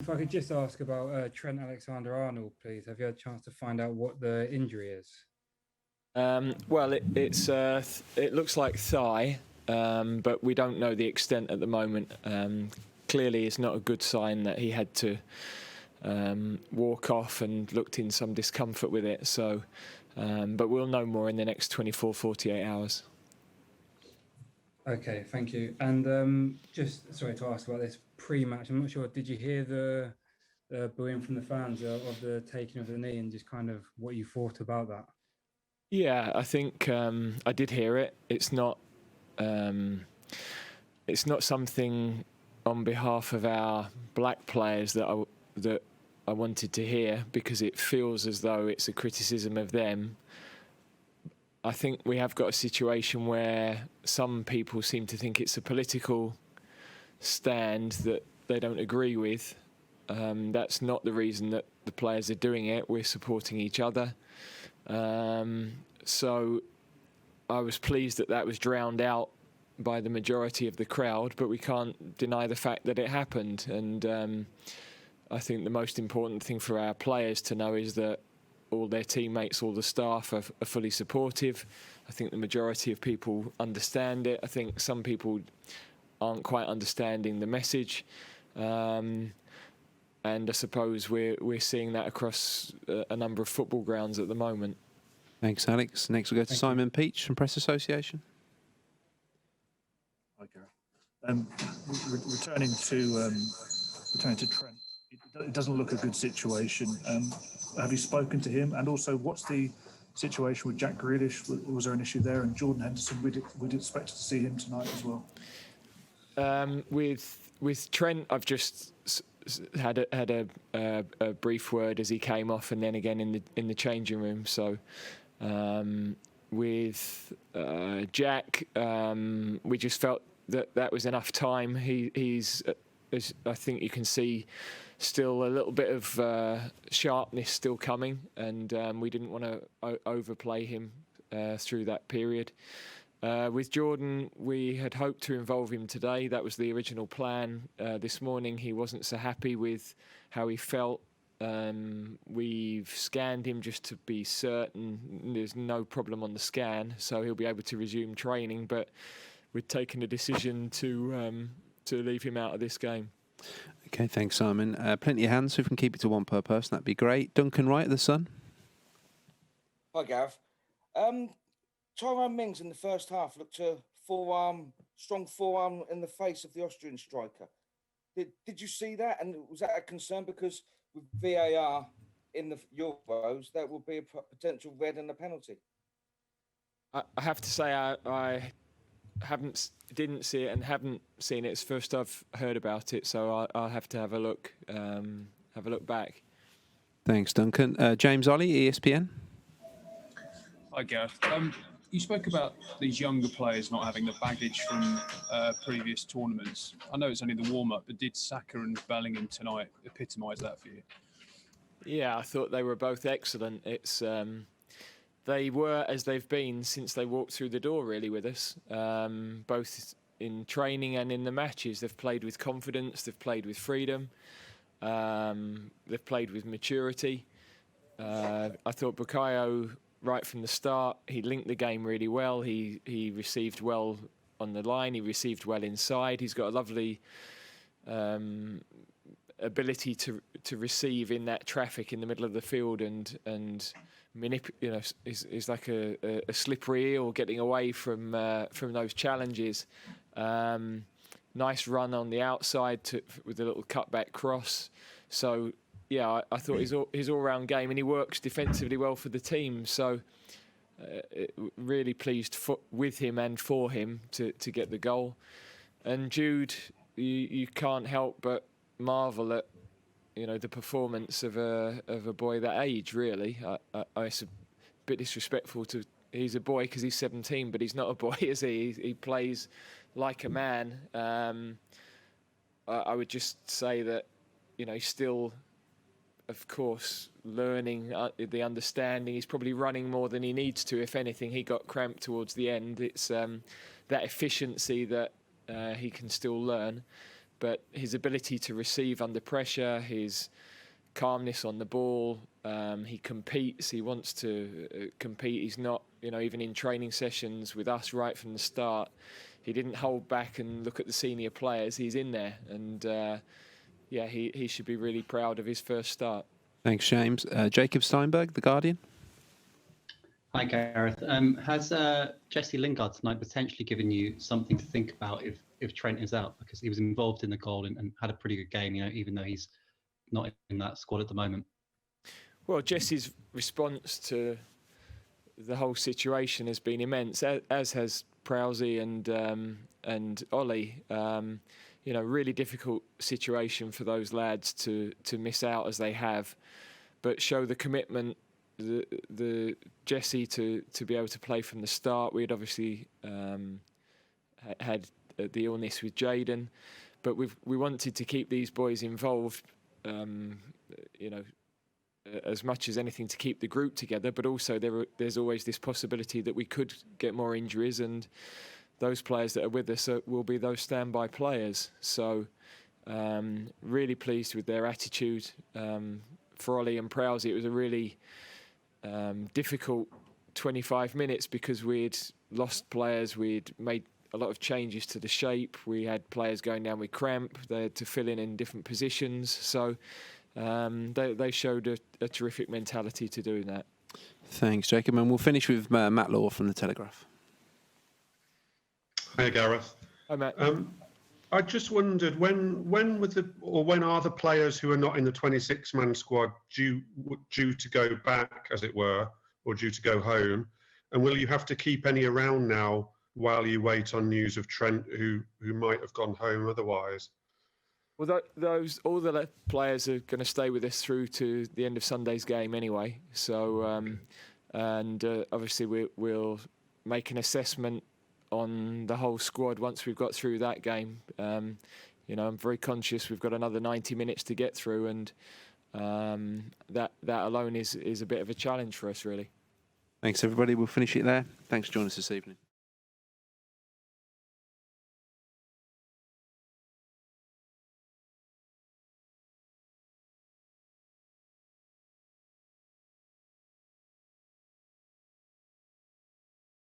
If I could just ask about Trent Alexander-Arnold, please. Have you had a chance to find out what the injury is? Well, it looks like thigh, but we don't know the extent at the moment. Clearly, it's not a good sign that he had to walk off and looked in some discomfort with it. So, but we'll know more in the next 24, 48 hours. Okay, thank you. And just sorry to ask about this pre-match. I'm not sure. Did you hear the booing from the fans of the taking of the knee, and just kind of what you thought about that? Yeah, I think I did hear it. It's not something on behalf of our black players that I wanted to hear, because it feels as though it's a criticism of them. I think we have got a situation where some people seem to think it's a political stand that they don't agree with. That's not the reason that the players are doing it. We're supporting each other. So I was pleased that was drowned out by the majority of the crowd, but we can't deny the fact that it happened. And I think the most important thing for our players to know is that all their teammates, all the staff are fully supportive. I think the majority of people understand it. I think some people aren't quite understanding the message. And I suppose we're seeing that across a number of football grounds at the moment. Thanks, Alex. Next we'll go to Simon Peach from Press Association. Hi, Gareth. Returning to Trent, it doesn't look a good situation. Have you spoken to him? And also, what's the situation with Jack Grealish? Was there an issue there? And Jordan Henderson, we'd expect to see him tonight as well. With Trent, I've just had a brief word as he came off, and then again in the changing room. So with Jack, we just felt that was enough time. He's as I think you can see, still a little bit of sharpness still coming, and we didn't want to overplay him through that period. With Jordan, we had hoped to involve him today. That was the original plan. This morning, he wasn't so happy with how he felt. We've scanned him just to be certain there's no problem on the scan, so he'll be able to resume training. But we've taken a decision to leave him out of this game. Okay, thanks, Simon. Plenty of hands, so if we can keep it to one per person, that'd be great. Duncan Wright at The Sun. Hi, Gareth. Tyrone Mings in the first half looked a strong forearm in the face of the Austrian striker. Did you see that? And was that a concern? Because with VAR in the Euros, that will be a potential red and a penalty. I have to say I didn't see it and haven't seen it. It's the first I've heard about it, so I'll have to have a look back. Thanks, Duncan. James Ollie, ESPN. Hi, Gareth. You spoke about these younger players not having the baggage from previous tournaments. I know it's only the warm-up, but did Saka and Bellingham tonight epitomise that for you? Yeah, I thought they were both excellent. It's they were as they've been since they walked through the door, really, with us. Both in training and in the matches, they've played with confidence. They've played with freedom. They've played with maturity. I thought Bukayo, right from the start, he linked the game really well. He received well on the line. He received well inside. He's got a lovely ability to receive in that traffic in the middle of the field and is like a slippery eel getting away from those challenges. Nice run on the outside with a little cutback cross. So yeah, I thought his all-round game, and he works defensively well for the team. So really pleased with him and for him to get the goal. And Jude, you can't help but marvel at the performance of a boy that age. Really, it's a bit disrespectful to. He's a boy because he's 17, but he's not a boy, is he? He plays like a man. I would just say that he's still, of course, learning the understanding. He's probably running more than he needs to. If anything, he got cramped towards the end. It's that efficiency that he can still learn. but his ability to receive under pressure, his calmness on the ball, he competes. He wants to compete. He's not, even in training sessions with us right from the start, he didn't hold back and look at the senior players. He's in there, and he should be really proud of his first start. Thanks, James. Jacob Steinberg, The Guardian. Hi, Gareth. Has Jesse Lingard tonight potentially given you something to think about if Trent is out? Because he was involved in the goal and had a pretty good game, even though he's not in that squad at the moment. Well, Jesse's response to the whole situation has been immense, as has Prowsey and Ollie. Really difficult situation for those lads to miss out as they have, but show the commitment. The Jesse to be able to play from the start. We had obviously had the illness with Jayden, but we wanted to keep these boys involved, as much as anything to keep the group together. But also there's always this possibility that we could get more injuries, and those players that are with us will be those standby players. So really pleased with their attitude. For Ollie and Prowsey, it was a really difficult 25 minutes because we'd lost players, we'd made a lot of changes to the shape, we had players going down with cramp, they had to fill in different positions, so they showed a terrific mentality to doing that. Thanks, Jacob, and we'll finish with Matt Law from The Telegraph. Hi, Gareth. Hi, Matt. I just wondered when are the players who are not in the 26-man squad due to go back, as it were, or due to go home? And will you have to keep any around now while you wait on news of Trent, who might have gone home otherwise? Well, all the players are going to stay with us through to the end of Sunday's game anyway. So, obviously we'll make an assessment on the whole squad once we've got through that game. I'm very conscious we've got another 90 minutes to get through, and that alone is a bit of a challenge for us, really. Thanks, everybody. We'll finish it there. Thanks for joining us this evening.